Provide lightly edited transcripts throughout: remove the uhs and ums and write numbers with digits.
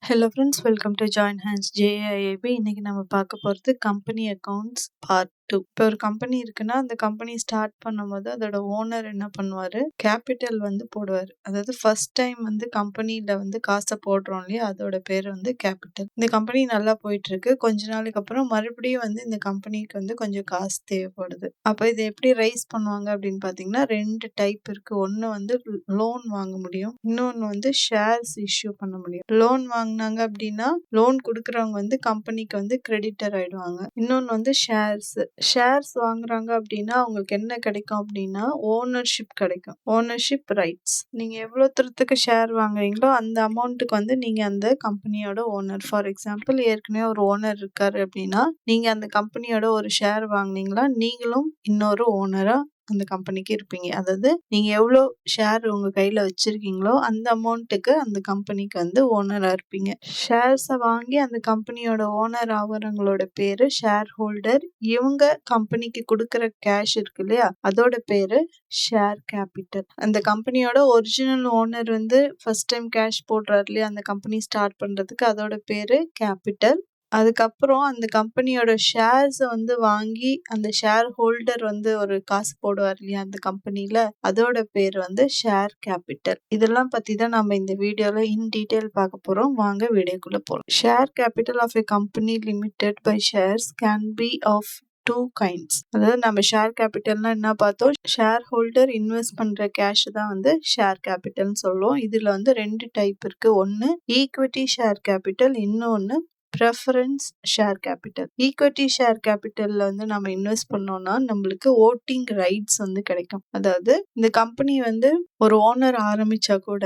Hello friends, welcome to join hands JIAP. இன்னைக்கு நம்ம பார்க்க போகிறது கம்பெனி அக்கௌண்ட்ஸ் பார்ட் 2. இப்போ ஒரு கம்பெனி இருக்குன்னா அந்த கம்பெனி ஸ்டார்ட் பண்ணும்போது அதோட ஓனர் என்ன பண்ணுவார், கேபிட்டல் போடுவார். அதாவது ஃபர்ஸ்ட் டைம் கம்பெனியில் காசை போடுறோம் இல்லையா, அதோட பேர் கேபிட்டல். இந்த கம்பெனி நல்லா போயிட்டு இருக்கு. கொஞ்ச நாளுக்கு அப்புறம் மறுபடியும் இந்த கம்பெனிக்கு கொஞ்சம் காசு தேவைப்படுது. அப்போ இதை எப்படி ரைஸ் பண்ணுவாங்க அப்படின்னு பார்த்தீங்கன்னா, 2 டைப் இருக்கு. ஒன்று லோன் வாங்க முடியும், இன்னொன்று ஷேர்ஸ் இஷ்யூ பண்ண முடியும். லோன் வாங்கினாங்க அப்படின்னா லோன் கொடுக்குறவங்க கம்பெனிக்கு கிரெடிட்டர் ஆயிடுவாங்க. இன்னொன்று ஷேர்ஸ் வாங்குறாங்க அப்படின்னா அவங்களுக்கு என்ன கிடைக்கும் அப்படின்னா ஓனர்ஷிப் கிடைக்கும், ஓனர்ஷிப் ரைட்ஸ். நீங்க எவ்வளவு தூரத்துக்கு ஷேர் வாங்குறீங்களோ அந்த அமௌண்ட்டுக்கு நீங்க அந்த கம்பெனியோட ஓனர். ஃபார் எக்ஸாம்பிள், ஏற்கனவே ஒரு ஓனர் இருக்காரு அப்படின்னா நீங்க அந்த கம்பெனியோட ஒரு ஷேர் வாங்குனீங்களா, நீங்களும் இன்னொரு ஓனரா அந்த கம்பெனிக்கு இருப்பீங்க. அதாவது நீங்க எவ்வளோ ஷேர் உங்க கையில வச்சிருக்கீங்களோ அந்த அமௌண்ட்டுக்கு அந்த கம்பெனிக்கு ஓனரா இருப்பீங்க. ஷேர்ஸை வாங்கி அந்த கம்பெனியோட ஓனர் ஆகிறவங்களோட பேரு ஷேர் ஹோல்டர். இவங்க கம்பெனிக்கு கொடுக்குற கேஷ் இருக்கு இல்லையா, அதோட பேரு ஷேர் கேபிட்டல். அந்த கம்பெனியோட original owner first time cash போடுறாரு இல்லையா அந்த கம்பெனி ஸ்டார்ட் பண்றதுக்கு, அதோட பேரு கேபிட்டல். அதுக்கப்புறம் அந்த கம்பெனியோட ஷேர்ஸை வாங்கி அந்த ஷேர் ஹோல்டர் ஒரு காசு போடுவார் இல்லையா அந்த கம்பெனில, அதோட பேர் ஷேர் கேபிட்டல். இதெல்லாம் பத்தி தான் நம்ம இந்த வீடியோல இன் டீடைல் பார்க்க போறோம். வாங்க வீடியோக்குள்ள போறோம். Share capital of a company limited by shares can be of 2 kinds. அதாவது நம்ம ஷேர் கேபிட்டல்னா என்ன பார்த்தோம், ஷேர் ஹோல்டர் இன்வெஸ்ட் பண்ற கேஷ் தான் ஷேர் கேபிட்டல்னு சொல்லுவோம். இதுல 2 டைப் இருக்கு. ஒன்னு ஈக்விட்டி ஷேர் கேபிட்டல், இன்னொன்னு preference share capital. Equity share கேபிட்டல்ல நம்ம இன்வெஸ்ட் பண்ணோம்னா நம்மளுக்கு ஓட்டிங் ரைட்ஸ் கிடைக்கும். அதாவது இந்த கம்பெனி ஒரு ஓனர் ஆரம்பிச்சா கூட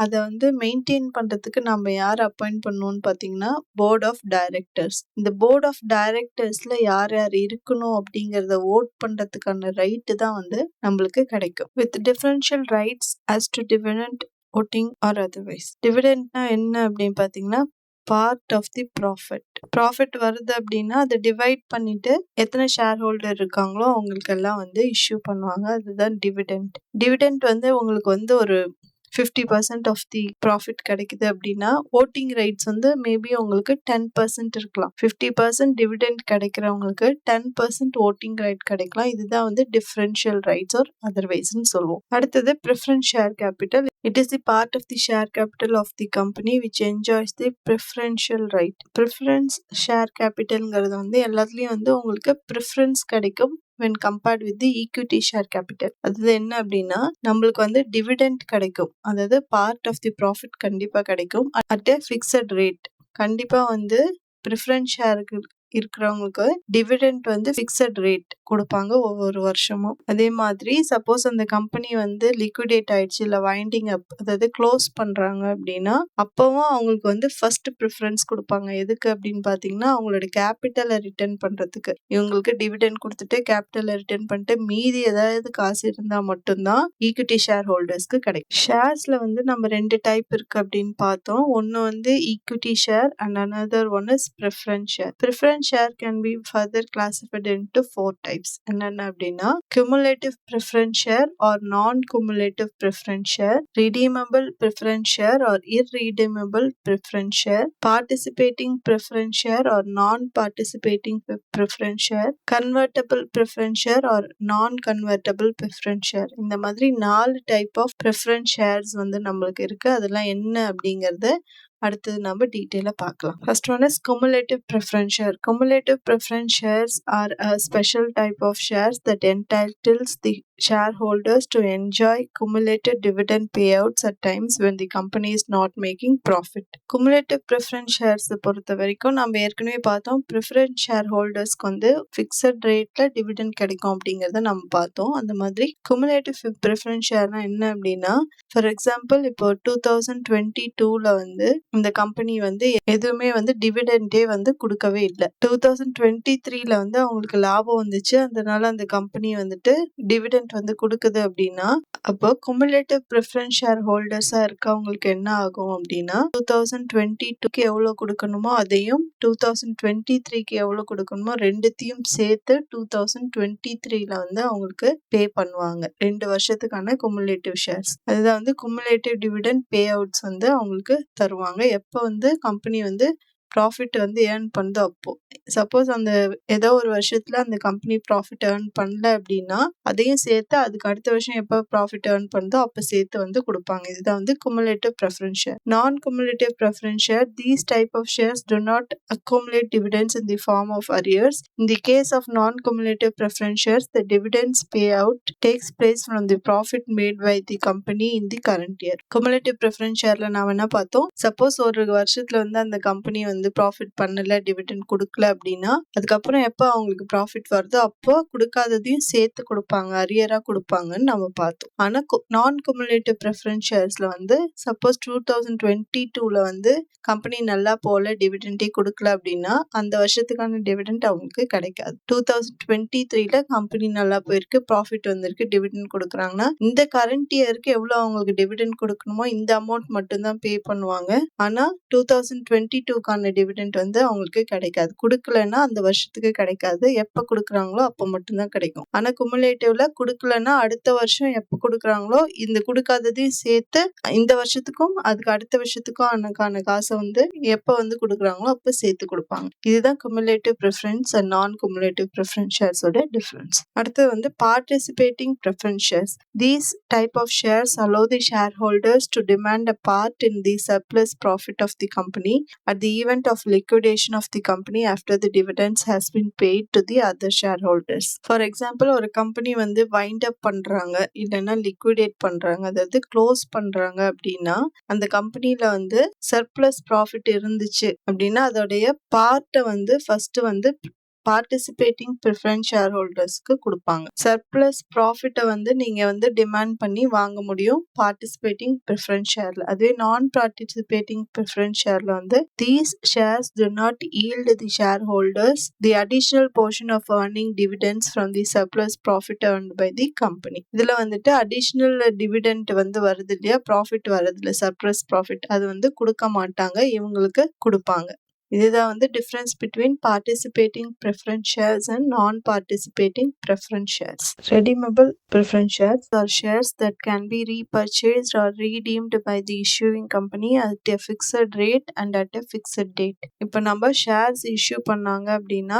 அதை மெயின்டைன் பண்றதுக்கு நம்ம யார் அப்பாயிண்ட் பண்ணுவோம்னு பார்த்தீங்கன்னா போர்ட் ஆஃப் டைரக்டர்ஸ். இந்த போர்ட் ஆஃப் டைரக்டர்ஸ்ல யார் யார் இருக்கணும் அப்படிங்கறத ஓட் பண்றதுக்கான ரைட்டு தான் நம்மளுக்கு கிடைக்கும். With differential rights as to dividend, voting or otherwise. டிவிடெண்ட்னா என்ன அப்படின்னு பார்த்தீங்கன்னா பார்ட் ஆஃப் தி ப்ராஃபிட் வருது அப்படின்னா அதை டிவைட் பண்ணிட்டு எத்தனை ஷேர் ஹோல்டர் இருக்காங்களோ அவங்களுக்கு எல்லாம் இஷ்யூ பண்ணுவாங்க. அதுதான் டிவிடெண்ட். டிவிடெண்ட் உங்களுக்கு ஒரு 50% ஆஃப் தி ப்ராஃபிட் கிடைக்குது அப்படின்னா ஓட்டிங் ரைட்ஸ் மேபி உங்களுக்கு 10% இருக்கலாம். 50% டிவிடெண்ட் கிடைக்கிறவங்களுக்கு 10% ஓட்டிங் ரைட் கிடைக்கலாம். இதுதான் டிஃபரன்ஷியல் ரைட்ஸ் ஆர் அதர்வைஸ்ன்னு சொல்லுவோம். அடுத்தது preference share capital. It is the part of the share capital of the company which enjoys the preferential right. Preference share capitalங்கிறது எல்லாத்துலயும் உங்களுக்கு preference கிடைக்கும் when compared with the equity share capital. அது என்ன அப்படின்னா நம்மளுக்கு dividend கிடைக்கும். அதாவது part of the profit கண்டிப்பா கிடைக்கும் at a fixed rate. கண்டிப்பா preference ஷேருக்கு இருக்கிறவங்களுக்கு டிவிடெண்ட் ஃபிக்ஸட் ரேட் கொடுப்பாங்க ஒவ்வொரு வருஷமும். அதே மாதிரி சப்போஸ் அந்த கம்பெனி லிக்விடேட் ஆயிடுச்சு இல்ல வைண்டிங் அப், அதாவது க்ளோஸ் பண்றாங்க அப்படின்னா அப்பவும் அவங்களுக்கு ஃபர்ஸ்ட் ப்ரிஃபரன்ஸ் கொடுப்பாங்க. எதுக்கு அப்படின்னு பாத்தீங்கன்னா அவங்களோட கேபிட்டலை ரிட்டர்ன் பண்றதுக்கு. இவங்களுக்கு டிவிடெண்ட் கொடுத்துட்டு கேபிட்டலை ரிட்டர்ன் பண்ணிட்டு மீதி ஏதாவது காசு இருந்தா மட்டும்தான் ஈக்விட்டி ஷேர் ஹோல்டர்ஸ்க்கு கிடைக்கும். ஷேர்ஸ்ல நம்ம 2 டைப் இருக்கு அப்படின்னு பார்த்தோம். ஒன்னு equity share and another one is preference share. Preference share can be further classified into 4 types. என்னென்ன அப்படின்னா cumulative preference share or non-cumulative preference share, redeemable preference share or irredeemable preference share, participating preference share or non-participating preference share, convertible preference share or non-convertible preference share. இந்த மாதிரி 4 type of preference shares நம்மளுக்கு இருக்கு. அதெல்லாம் என்ன அப்படிங்கறது அடுத்தது நம்ம டீட்டெயிலா பார்க்கலாம். First one is cumulative preference share. Cumulative preference shares are a special type of shares that entitles the shareholders to enjoy cumulative dividend payouts at times when the company is not making profit. Cumulative preference shares பொறுத்த வரைக்கும் நம்ம ஏற்கனவே பார்த்தோம், preference shareholdersக்கு fixed ரேட்ல dividend கிடைக்கும் அப்படிங்கறத நம்ம பார்த்தோம். அந்த மாதிரி cumulative preference shareனா என்ன அப்படின்னா, ஃபார் எக்ஸாம்பிள் இப்போ 2022ல இந்த கம்பெனி எதுவுமே டிவிடெண்டே கொடுக்கவே இல்லை. 2023ல அவங்களுக்கு லாபம் வந்துச்சு. அதனால அந்த கம்பெனி டிவிடெண்ட் டிவிடெண்ட் வந்து குடுக்குது அப்படின்னா, அப்போ குமுலேட்டிவ் பிரெஃபரன்ஸ் ஷேர் ஹோல்டர்ஸா இருக்கவங்களுக்கு என்ன ஆகும் அப்படின்னா, 2022க்கு எவ்வளோ குடுக்கணுமோ அதையும், 2023க்கு எவ்வளோ குடுக்கணுமோ 2த்தையும் சேர்த்து 2023ல வந்து அவங்களுக்கு பே பண்ணுவாங்க. 2 வருஷத்துக்கான குமுலேட்டிவ் ஷேர்ஸ். அதுதான் வந்து குமுலேட்டிவ் டிவிடெண்ட் பே அவுட்ஸ் வந்து அவங்களுக்கு தருவாங்க. எப்போ வந்து கம்பெனி வந்து ப்ராஃபிட் வந்து ஏர்ன் பண்ணுதோ அப்போ. சப்போஸ் அந்த ஏதோ ஒரு வருஷத்துல அந்த கம்பெனி ப்ராஃபிட் ஏர்ன் பண்ணல அப்படின்னா, அதையும் சேர்த்து அதுக்கு அடுத்த வருஷம் எப்போ ப்ராஃபிட் ஏர்ன் பண்ணுதோ அப்போ சேர்த்து வந்து குடுப்பாங்க. இதுதான் வந்து cumulative preference share. Non cumulative preference share, these type of shares do not accumulate dividends in the form of arrears. In the case of non-cumulative preference shares, the dividends payout takes place from the profit made by the company in the current year. Cumulative preference shareல நாம என்ன பார்த்தோம், suppose ஒரு வருஷத்துல வந்து அந்த company வந்து profit பண்ணல, dividend கொடுக்கல அப்படின்னா, அதுக்கப்புறம் எப்போ அவங்களுக்கு ப்ராஃபிட் வருதோ அப்போ கொடுக்காததையும் சேர்த்து கொடுப்பாங்க, அரியரா கொடுப்பாங்கன்னு நம்ம பார்த்தோம். ஆனா நான் குமுலேட்டிவ் பிரெஃபரன்ஸ் ஷேர்ஸ்ல வந்து சப்போஸ் 2022ல வந்து கம்பெனி நல்லா போல, டிவிடெண்டே கொடுக்கல அப்படின்னா அந்த வருஷத்துக்கான டிவிடெண்ட் அவங்களுக்கு கிடைக்காது. 2023ல கம்பெனி நல்லா போயிருக்கு, ப்ராஃபிட் வந்திருக்கு, டிவிடெண்ட் கொடுக்குறாங்கன்னா இந்த கரண்ட் இயருக்கு எவ்வளோ அவங்களுக்கு டிவிடெண்ட் கொடுக்கணுமோ இந்த அமௌண்ட் மட்டும்தான் பே பண்ணுவாங்க. ஆனா 2022க்கான டிவிடெண்ட் வந்து அவங்களுக்கு கிடைக்காது. கொடுக்கலன்னா அந்த வருஷத்துக்கு கிடைக்காது. எப்போ கொடுக்குறாங்களோ அப்போ மட்டும்தான் கிடைக்கும். ஆனா குமுலேட்டிவ்ல கொடுக்கலன்னா அடுத்த வருஷம் எப்போ கொடுக்குறாங்களோ இந்த கொடுக்காததையும் சேர்த்து இந்த வருஷத்துக்கும் அதுக்கு அடுத்த வருஷத்துக்கும் ஆன காசை வந்து எப்போ வந்து கொடுக்குறாங்களோ அப்போ சேர்த்து கொடுப்பாங்க. இதுதான் குமுலேட்டிவ் ப்ரிஃபரன்ஸ் அண்ட் நான் குமுலேட்டிவ் ப்ரிஃபரன்ஸ் ஷேர்ஸோட டிஃபரன்ஸ். அடுத்தது வந்து participating preference shares. These type of shares allow the shareholders to demand a part in the surplus profit of the company at the event of liquidation of the company after the dividends has been paid to the other shareholders. For example, ஒரு company வந்து wind up பண்றாங்க, இல்லைன்னா liquidate பண்றாங்க, அதாவது close பண்றாங்க அப்படின்னா, அந்த கம்பெனில வந்து சர்ப்ளஸ் ப்ராஃபிட் இருந்துச்சு அப்படின்னா அதோடைய பார்ட்டை வந்து ஃபர்ஸ்ட் வந்து பார்ட்டிசிபேட்டிங் ப்ரிஃபரன்ஸ் ஷேர் ஹோல்டர்ஸ்க்கு கொடுப்பாங்க. சர்ப்ளஸ் ப்ராஃபிட்டை வந்து நீங்க வந்து டிமாண்ட் பண்ணி வாங்க முடியும் பார்ட்டிசிபேட்டிங் ப்ரிஃபரன்ஸ் ஷேர்ல. அதுவே நான் பார்ட்டிசிபேட்டிங் ப்ரிஃபரன்ஸ் ஷேர்ல வந்து these shares do not yield the shareholders the additional portion of earning dividends from the surplus profit earned by the company. இதுல வந்துட்டு அடிஷனல் டிவிடெண்ட் வந்து வருது இல்லையா, ப்ராஃபிட் வருது இல்லை, சர்ப்ளஸ் ப்ராஃபிட், அது வந்து கொடுக்க மாட்டாங்க, இவங்களுக்கு கொடுப்பாங்க. இதுதான் வந்து difference between participating preference shares and non participating preference shares. Redeemable preference shares are shares that can be repurchased or redeemed by the issuing company at a fixed rate and at a fixed date. இப்போ நம்ம shares issue பண்ணாங்க அப்படின்னா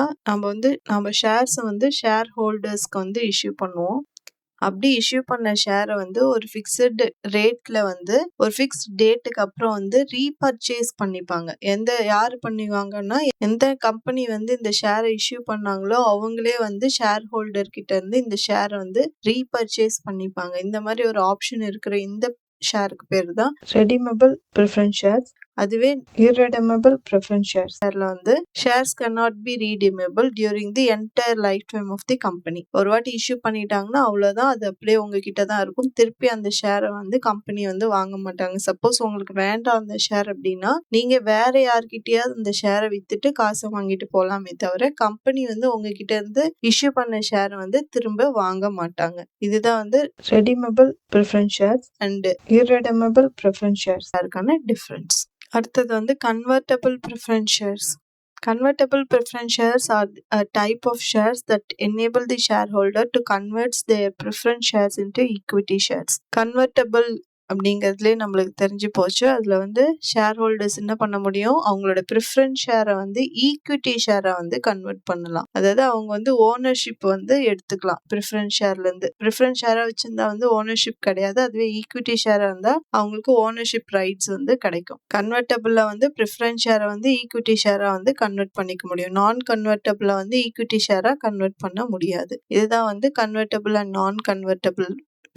நம்ம ஷேர்ஸை வந்து share ஹோல்டர்ஸ்க்கு வந்து issue பண்ணுவோம். அப்படி issue பண்ண ஷேரை வந்து ஒரு ஃபிக்ஸட் ரேட்ல வந்து ஒரு ஃபிக்ஸ்ட் டேட்டுக்கு அப்புறம் வந்து ரீபர்ச்சேஸ் பண்ணிப்பாங்க. யாரு பண்ணுவாங்கன்னா, எந்த கம்பெனி வந்து இந்த ஷேரை இஷ்யூ பண்ணாங்களோ அவங்களே வந்து ஷேர் ஹோல்டர் கிட்ட இருந்து இந்த ஷேரை வந்து ரீபர்ச்சேஸ் பண்ணிப்பாங்க. இந்த மாதிரி ஒரு ஆப்ஷன் இருக்கிற இந்த ஷேருக்கு பேர் தான் ரெடீமபிள் ப்ரிஃபரன்ஸ் ஷேர்ஸ். அதுவே irredeemable preference shares வந்து shares cannot be redeemable during the entire lifetime of the company. ஒரு வாட்டி இஷ்யூ பண்ணிட்டாங்கன்னா அவ்வளவுதான், அது அப்படியே உங்ககிட்ட தான் இருக்கும். திருப்பி அந்த ஷேரை வந்து கம்பெனி வந்து வாங்க மாட்டாங்க. சப்போஸ் உங்களுக்கு வேண்டாம் அந்த ஷேர் அப்படின்னா நீங்க வேற யார்கிட்டயாவது அந்த ஷேரை வித்துட்டு காசை வாங்கிட்டு போலாமே தவிர கம்பெனி வந்து உங்ககிட்ட இருந்து இஷ்யூ பண்ண ஷேரை வந்து திரும்ப வாங்க மாட்டாங்க. இதுதான் வந்து redeemable preference shares and irredeemable preference shares இருக்கான டிஃபரன்ஸ். அடுத்தது வந்து convertible preference shares. Convertible preference shares are a type of shares that enable the shareholder to convert their preference shares into equity shares. Convertible அப்படிங்கிறதுலே நம்மளுக்கு தெரிஞ்சு போச்சு. அதில் வந்து share holders என்ன பண்ண முடியும், அவங்களோட ப்ரிஃபரன்ஸ் ஷேரை வந்து ஈக்விட்டி ஷேரை வந்து கன்வெர்ட் பண்ணலாம். அதாவது அவங்க வந்து ஓனர்ஷிப் வந்து எடுத்துக்கலாம் ப்ரிஃபரன்ஸ் ஷேர்லேருந்து. ப்ரிஃபரன்ஸ் ஷேராக வச்சுருந்தா வந்து ஓனர்ஷிப் கிடையாது. அதுவே ஈக்விட்டி ஷேராக இருந்தால் அவங்களுக்கு ஓனர்ஷிப் ரைட்ஸ் வந்து கிடைக்கும். கன்வெர்ட்டபிளில் வந்து ப்ரிஃபரன்ஸ் ஷேரை வந்து ஈக்விட்டி ஷேராக வந்து கன்வெர்ட் பண்ணிக்க முடியும். நான் கன்வெர்ட்டபிளில் வந்து ஈக்விட்டி ஷேராக கன்வெர்ட் பண்ண முடியாது. இதுதான் வந்து convertible and non convertible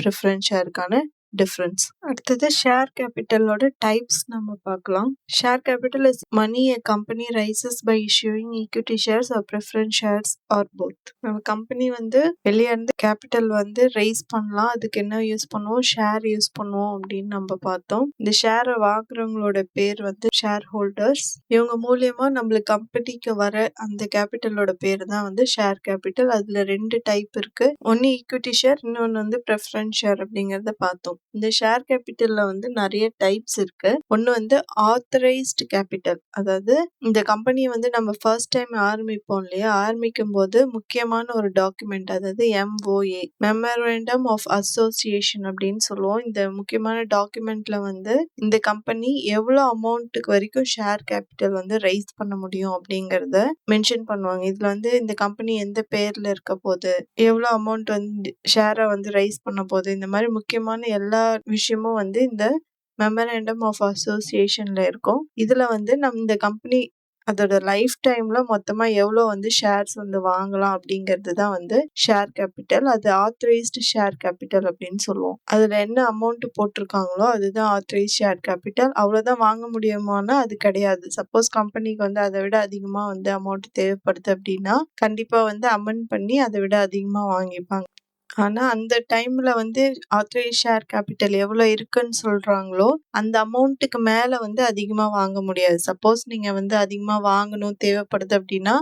preference ஷேருக்கான டிஃபரன்ஸ். அடுத்தது ஷேர் கேபிட்டலோட டைப்ஸ் நம்ம பார்க்கலாம். Share capital is money a company raises by issuing equity shares or preference shares or both. நம்ம கம்பெனி வந்து வெளியே இருந்து கேபிட்டல் வந்து ரைஸ் பண்ணலாம். அதுக்கு என்ன யூஸ் பண்ணுவோம்? ஷேர் யூஸ் பண்ணுவோம் அப்படின்னு நம்ம பார்த்தோம். இந்த ஷேரை வாங்குறவங்களோட பேர் வந்து ஷேர் ஹோல்டர்ஸ். இவங்க மூலியமா நம்மளுக்கு கம்பெனிக்கு வர அந்த கேபிட்டலோட பேர் தான் வந்து ஷேர் கேபிட்டல். அதுல 2 டைப் இருக்கு. ஒன்னு ஈக்விட்டி ஷேர், இன்னொன்னு வந்து ப்ரெஃபரன்ஸ் ஷேர் அப்படிங்கறத பார்த்தோம். இந்த ஷேர் கேபிட்டல்ல வந்து நிறைய டைப்ஸ் இருக்கு. ஒன்னு வந்து ஆத்தரைஸ்டு கேபிட்டல், அதாவது இந்த கம்பெனியை வந்து நம்ம ஃபர்ஸ்ட் டைம் ஆரம்பிப்போம் இல்லையா, ஆரம்பிக்கும் போது முக்கியமான ஒரு டாக்குமெண்ட், அதாவது MOA மெமரண்டம் ஆஃப் அசோசியேஷன் அப்படின்னு சொல்லுவோம். இந்த முக்கியமான டாக்குமெண்ட்ல வந்து இந்த கம்பெனி எவ்வளவு அமௌண்ட்டுக்கு வரைக்கும் ஷேர் கேபிட்டல் வந்து ரைஸ் பண்ண முடியும் அப்படிங்கறத மென்ஷன் பண்ணுவாங்க. இதுல வந்து இந்த கம்பெனி எந்த பேர்ல இருக்க போகுது, எவ்வளவு அமௌண்ட் வந்து ஷேரை வந்து ரைஸ் பண்ண போகுது, இந்த மாதிரி முக்கியமான எல்லா விஷயமும் வந்து இந்த மெமரண்டம் ஆஃப் அசோசியேஷன்ல இருக்கும். இதுல வந்து நம்ம இந்த கம்பெனி அதோட லைஃப் டைம்ல மொத்தமா எவ்வளவு வந்து ஷேர்ஸ் வந்து வாங்கலாம் அப்படிங்கிறது தான் வந்து ஷேர் கேபிட்டல். அது ஆத்தரைஸ்டு ஷேர் கேபிட்டல் அப்படின்னு சொல்லுவோம். அதுல என்ன அமௌண்ட் போட்டிருக்காங்களோ அதுதான் ஆத்தரைஸ்ட் ஷேர் கேபிட்டல். அவ்வளவுதான் வாங்க முடியுமானா அது கிடையாது. சப்போஸ் கம்பெனிக்கு வந்து அதை விட அதிகமா வந்து அமௌண்ட் தேவைப்படுது அப்படின்னா கண்டிப்பா வந்து அமெண்ட் பண்ணி அதை விட அதிகமா வாங்கிப்பாங்க. ஆனா அந்த டைம்ல வந்து ஆத்தரைஸ்ட் ஷேர் கேபிட்டல் எவ்வளவு இருக்குன்னு சொல்றாங்களோ அந்த அமௌண்ட்டுக்கு மேல வந்து அதிகமா வாங்க முடியாது. சப்போஸ் நீங்க வந்து அதிகமா வாங்கணும் தேவைப்படுது அப்படின்னா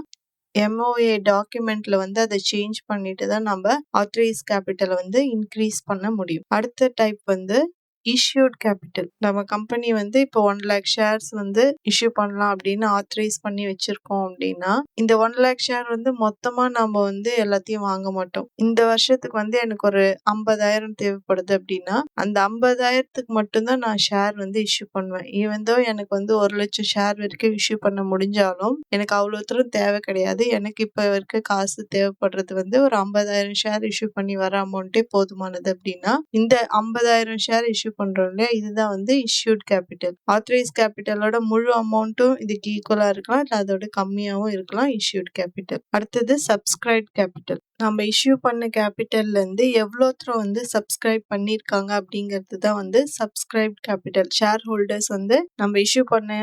MOA டாக்குமெண்ட்ல வந்து அதை சேஞ்ச் பண்ணிட்டு தான் நம்ம ஆத்தரைஸ்ட் கேபிட்டலை வந்து இன்க்ரீஸ் பண்ண முடியும். அடுத்த டைப் வந்து இஷ்யூட் கேபிட்டல். நம்ம கம்பெனி வந்து இப்போ 1 lakh ஷேர்ஸ் வந்து இஷ்யூ பண்ணலாம் அப்படின்னு ஆத்தரைஸ் பண்ணி வச்சிருக்கோம் அப்படின்னா இந்த 1 lakh ஷேர் வந்து மொத்தமா நம்ம வந்து எல்லாத்தையும் வாங்க மாட்டோம். இந்த வருஷத்துக்கு வந்து எனக்கு ஒரு 50,000 தேவைப்படுது அப்படின்னா அந்த 50,000க்கு மட்டும்தான் நான் ஷேர் வந்து இஷ்யூ பண்ணுவேன். ஈவன் தோ எனக்கு வந்து 1 லட்சம் ஷேர் வரைக்கும் இஷ்யூ பண்ண முடிஞ்சாலும் எனக்கு அவ்வளோ தூரம் தேவை கிடையாது. எனக்கு இப்ப இருக்க காசு தேவைப்படுறது வந்து ஒரு 50,000 ஷேர் இஷ்யூ பண்ணி வர அமௌண்ட்டே போதுமானது அப்படின்னா இந்த 50,000 ஷேர் இஷ்யூ பண்றோம் இல்லையா, இதுதான் வந்து இஷ்யூட் கேபிட்டல். ஆத்தரைஸ் கேபிட்டலோட முழு அமௌண்ட்டும் இதுக்கு ஈக்குவலா இருக்கலாம், இல்ல அதோட கம்மியாவும் இருக்கலாம். Issued capital. அடுத்தது சப்ஸ்கிரைப் கேபிட்டல். நம்ம இஷ்யூ பண்ண கேபிட்டல்ல இருந்து எவ்வளோ தூரம் வந்து சப்ஸ்கிரைப் பண்ணிருக்காங்க அப்படிங்கிறது தான் வந்து சப்ஸ்கிரைப் கேபிட்டல். ஷேர் ஹோல்டர்ஸ் வந்து நம்ம இஷ்யூ பண்ண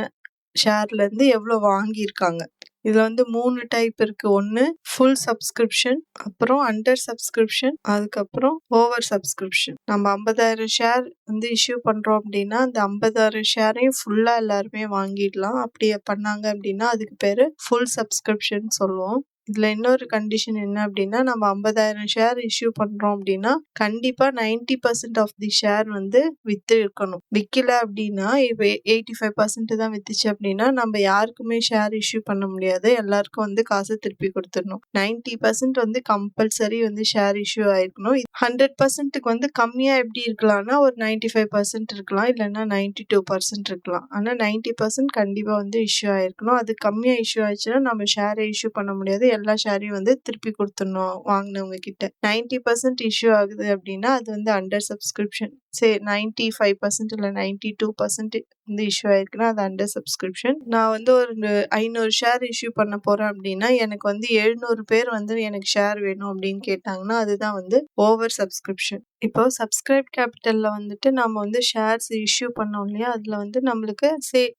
ஷேர்ல இருந்து எவ்வளவு வாங்கியிருக்காங்க. இதுல வந்து 3 டைப் இருக்கு. ஒன்னு ஃபுல் சப்ஸ்கிரிப்ஷன், அப்புறம் அண்டர் சப்ஸ்கிரிப்ஷன், அதுக்கப்புறம் ஓவர் சப்ஸ்கிரிப்ஷன். நம்ம 50,000 ஷேர் வந்து இஷ்யூ பண்றோம் அப்படின்னா அந்த 50,000 ஷேரையும் ஃபுல்லா எல்லாருமே வாங்கிடலாம். அப்படி பண்ணாங்க அப்படின்னா அதுக்கு பேரு ஃபுல் சப்ஸ்கிரிப்ஷன் சொல்லுவோம். இதுல இன்னொரு கண்டிஷன் என்ன அப்படின்னா நம்ம 50,000 ஷேர் இஷ்யூ பண்றோம் அப்படின்னா கண்டிப்பா 90% ஆஃப் தி ஷேர் வந்து வித்து இருக்கணும். விக்கல அப்படின்னா இப்ப 85% தான் வித்துச்சு அப்படின்னா நம்ம யாருக்குமே ஷேர் இஷ்யூ பண்ண முடியாது. எல்லாருக்கும் வந்து காசு திருப்பி கொடுத்துடணும். 90% வந்து கம்பல்சரி வந்து ஷேர் இஷ்யூ ஆயிருக்கணும். 100%க்கு வந்து கம்மியா எப்படி இருக்கலாம்னா ஒரு 95% இருக்கலாம், இல்லைன்னா 92% இருக்கலாம். ஆனா 90% கண்டிப்பா வந்து இஷ்யூ ஆயிருக்கணும். அது கம்மியா இஷ்யூ ஆயிடுச்சுன்னா நம்ம ஷேரை இஷ்யூ பண்ண முடியாது. எல்லா ஷேரையும் வந்து திருப்பி கொடுத்துடணும் வாங்கினவங்க கிட்ட. 90% இஷ்யூ ஆகுது அப்படின்னா அது வந்து அண்டர் சப்ஸ்கிரிப்ஷன். சரி 95% இல்ல 92% வந்து இஷ்யூ ஆயிருக்குன்னா அது அண்டர் சப்ஸ்கிரிப்ஷன். நான் வந்து ஒரு 500 ஷேர் இஷ்யூ பண்ண போறேன் அப்படின்னா எனக்கு வந்து 700 பேர் வந்து எனக்கு ஷேர் வேணும் அப்படின்னு கேட்டாங்கன்னா அதுதான் வந்து ஓவர் சப்ஸ்கிரிப்ஷன். இப்போ சப்ஸ்கிரைப் கேபிட்டல்ல வந்துட்டு நம்ம வந்து ஷேர்ஸ் இஷ்யூ பண்ணோம் இல்லையா, அதுல வந்து நம்மளுக்கு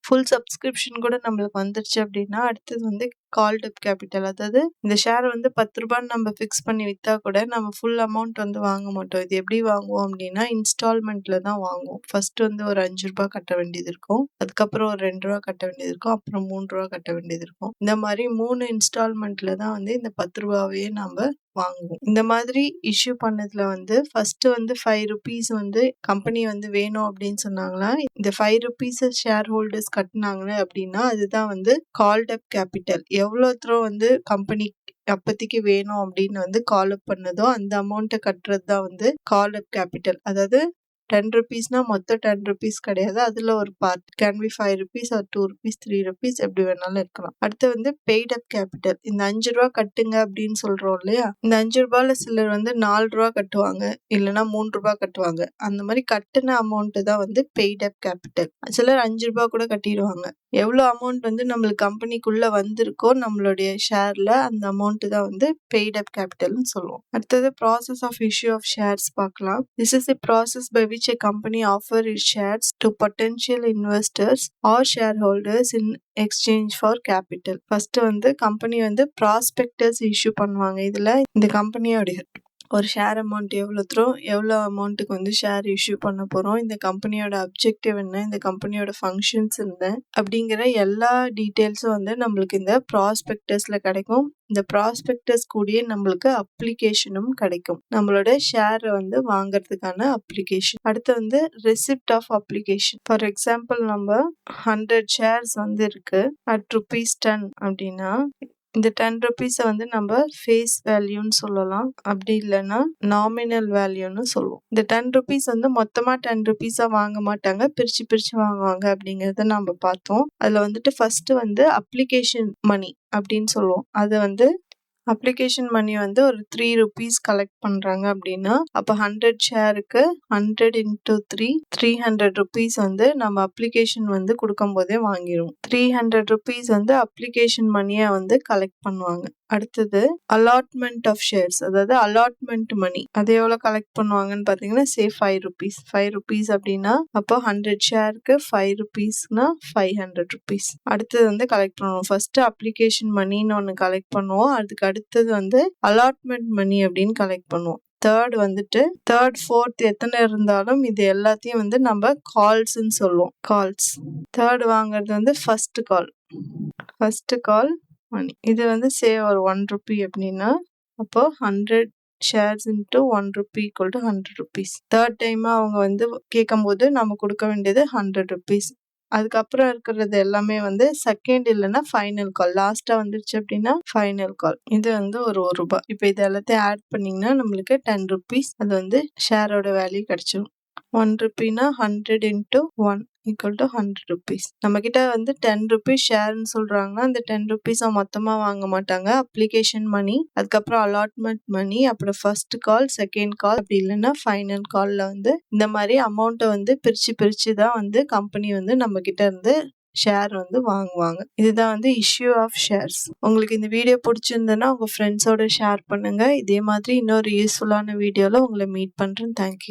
ஃபுல் சப்ஸ்கிரிப்ஷன் கூட நம்மளுக்கு வந்துருச்சு அப்படின்னா அடுத்தது வந்து கால்ட் அப் கேபிட்டல். அதாவது இந்த ஷேர் வந்து 10 ரூபான்னு நம்ம ஃபிக்ஸ் பண்ணி வித்தா கூட நம்ம ஃபுல் அமௌண்ட் வந்து வாங்க மாட்டோம். இது எப்படி வாங்குவோம் அப்படின்னா இன்ஸ்டால்மெண்ட்ல தான் வாங்குவோம். ஃபர்ஸ்ட் வந்து ஒரு 5 ரூபாய் கட்ட வேண்டியது இருக்கும், அதுக்கப்புறம் ஒரு 2 ரூபாய் கட்ட வேண்டியது இருக்கும், அப்புறம் 3 ரூபாய் கட்ட வேண்டியது இருக்கும். இந்த மாதிரி 3 இன்ஸ்டால்மெண்ட்ல தான் வந்து இந்த 10 ரூபாவையே நம்ம வாங்குவோம். இந்த மாதிரி இஷ்யூ பண்ணதுல வந்து ஃபர்ஸ்ட் வந்து 5 rupees வந்து கம்பெனி வந்து வேணும் அப்படின்னு சொன்னாங்களா, இந்த 5 rupees ஷேர் ஹோல்டர்ஸ் கட்டினாங்க அப்படின்னா அதுதான் வந்து கால்ட் அப் கேபிட்டல். எவ்வளவு தூரம் வந்து கம்பெனி அப்பத்திக்கு வேணும் அப்படின்னு வந்து கால் அப் பண்ணதோ அந்த அமௌண்ட்டை கட்டுறது தான் வந்து கால் அப் கேபிட்டல். அதாவது 10 rupeesனா மொத்தம் 10 rupees கிடையாது, அதுல ஒரு part can be 5 rupees or 2 rupees 3 rupees எப்படி வேணாலும் இருக்கலாம். அடுத்து வந்து பெய்ட் அப் கேபிட்டல். இந்த 5 ரூபாய் கட்டுங்க அப்படின்னு சொல்றோம் இல்லையா, இந்த 5 ரூபாயில சிலர் வந்து 4 ரூபாய் கட்டுவாங்க, இல்லைன்னா 3 ரூபாய் கட்டுவாங்க. அந்த மாதிரி கட்டுன அமௌண்ட் தான் வந்து பெய்ட் அப் கேபிட்டல். சிலர் 5 ரூபாய் கூட கட்டிடுவாங்க. எவ்வளவு அமௌண்ட் வந்து நம்மளுக்கு கம்பெனிக்குள்ள வந்திருக்கோ நம்மளுடைய ஷேர்ல அந்த அமௌண்ட் தான் வந்து பெய்ட் அப் கேபிட்டல்னு சொல்லுவோம். அடுத்தது process of issue of shares பார்க்கலாம். This is the process by which which a company offer its shares to potential investors or shareholders in exchange for capital. First வந்து கம்பெனி வந்து ப்ராஸ்பெக்டஸ் இஷ்யூ பண்ணுவாங்க. இதுல இந்த கம்பெனியோட ஒரு ஷேர் அமௌண்ட் எவ்வளோ அமௌண்ட்டுக்கு வந்து ஷேர் இஷ்யூ பண்ண போகிறோம், இந்த கம்பெனியோட அப்ஜெக்டிவ் என்ன, இந்த கம்பெனியோட ஃபங்க்ஷன்ஸ் என்ன அப்படிங்கிற எல்லா டீட்டெயில்ஸும் வந்து நம்மளுக்கு இந்த ப்ராஸ்பெக்டஸில் கிடைக்கும். இந்த ப்ராஸ்பெக்டஸ் கூடயே நம்மளுக்கு அப்ளிகேஷனும் கிடைக்கும், நம்மளோட ஷேரை வந்து வாங்குறதுக்கான அப்ளிகேஷன். அடுத்து வந்து receipt of application. For example நம்ம 100 ஷேர்ஸ் வந்து இருக்கு at ₹10 அப்படின்னா இந்த 10 ருபீஸை வந்து நம்ம ஃபேஸ் வேல்யூன்னு சொல்லலாம், அப்படி இல்லைன்னா நாமினல் வேல்யூன்னு சொல்லுவோம். இந்த 10 ருபீஸ் வந்து மொத்தமாக 10 ருபீஸாக வாங்க மாட்டாங்க, பிரித்து பிரித்து வாங்குவாங்க அப்படிங்கிறத நம்ம பார்த்தோம். அதில் வந்துட்டு ஃபர்ஸ்ட் வந்து அப்ளிகேஷன் மணி அப்படின்னு சொல்லுவோம். அதை வந்து அப்ளிகேஷன் மணி வந்து ஒரு 3 ருபீஸ் கலெக்ட் பண்ணுறாங்க அப்படின்னா அப்போ 100 ஷேருக்கு 100 × 3 300 ருபீஸ் வந்து நம்ம அப்ளிகேஷன் வந்து கொடுக்கும் போதே வாங்கிடுவோம். 300 ருபீஸ் வந்து அப்ளிகேஷன் மணியை வந்து கலெக்ட் பண்ணுவாங்க. அடுத்தது அலாட்மெண்ட் ஆஃப் ஷேர்ஸ், அதாவது அலாட்மெண்ட் மணி. அது எவ்வளோ கலெக்ட் பண்ணுவாங்கன்னு பார்த்தீங்கன்னா 5 ருபீஸ். 5 ருபீஸ் அப்படின்னா அப்போ 100 ஷேருக்கு 5 ருபீஸ்னா 500 ருபீஸ். அடுத்தது வந்து கலெக்ட் பண்ணுவோம். ஃபர்ஸ்ட் அப்ளிகேஷன் மணின்னு ஒன்று கலெக்ட் பண்ணுவோம், அதுக்கு அடுத்தது வந்து அலாட்மெண்ட் மணி அப்படின்னு கலெக்ட் பண்ணுவோம். தேர்ட் ஃபோர்த் எத்தனை இருந்தாலும் இது எல்லாத்தையும் வந்து நம்ம கால்ஸ்ன்னு சொல்லுவோம். கால்ஸ். தேர்ட் வாங்குறது வந்து ஃபர்ஸ்ட் கால் மணி. இது வந்து ஒரு 1 ருபி அப்படின்னா அப்போ 100 shares into 1 rupee equal to 100 rupees. Third time அவங்க வந்து கேட்கும் போது நம்ம கொடுக்க வேண்டியது 100 rupees. அதுக்கப்புறம் இருக்கிறது எல்லாமே வந்து செகண்ட் இல்லைன்னா ஃபைனல் கால். லாஸ்டா வந்துருச்சு அப்படின்னா ஃபைனல் கால். இது வந்து ஒரு ரூபாய். இப்போ இது எல்லாத்தையும் ஆட் பண்ணீங்கன்னா நம்மளுக்கு 10 ருபீஸ் அது வந்து ஷேரோட வேல்யூ கிடைச்சிடும். 1 ருபினா 100 × 1 equal to 100 rupees. நம்ம கிட்ட வந்து 10 ருபீஸ் ஷேர்னு சொல்றாங்கன்னா அந்த 10 ருபீஸை மொத்தமா வாங்க மாட்டாங்க. அப்ளிகேஷன் மணி, அதுக்கப்புறம் அலாட்மெண்ட் மணி, அப்புறம் ஃபர்ஸ்ட் கால், செகண்ட் கால், அப்படி இல்லைன்னா ஃபைனல் கால்ல வந்து இந்த மாதிரி அமௌண்ட்டை வந்து பிரிச்சு தான் வந்து கம்பெனி வந்து நம்ம கிட்ட இருந்து ஷேர் வந்து வாங்குவாங்க. இதுதான் வந்து இஷ்யூ ஆஃப் ஷேர்ஸ். உங்களுக்கு இந்த வீடியோ பிடிச்சிருந்ததுன்னா உங்க ஃப்ரெண்ட்ஸோட ஷேர் பண்ணுங்க. இதே மாதிரி இன்னொரு யூஸ்ஃபுல்லான வீடியோல உங்களை மீட் பண்றேன். தேங்க்யூ.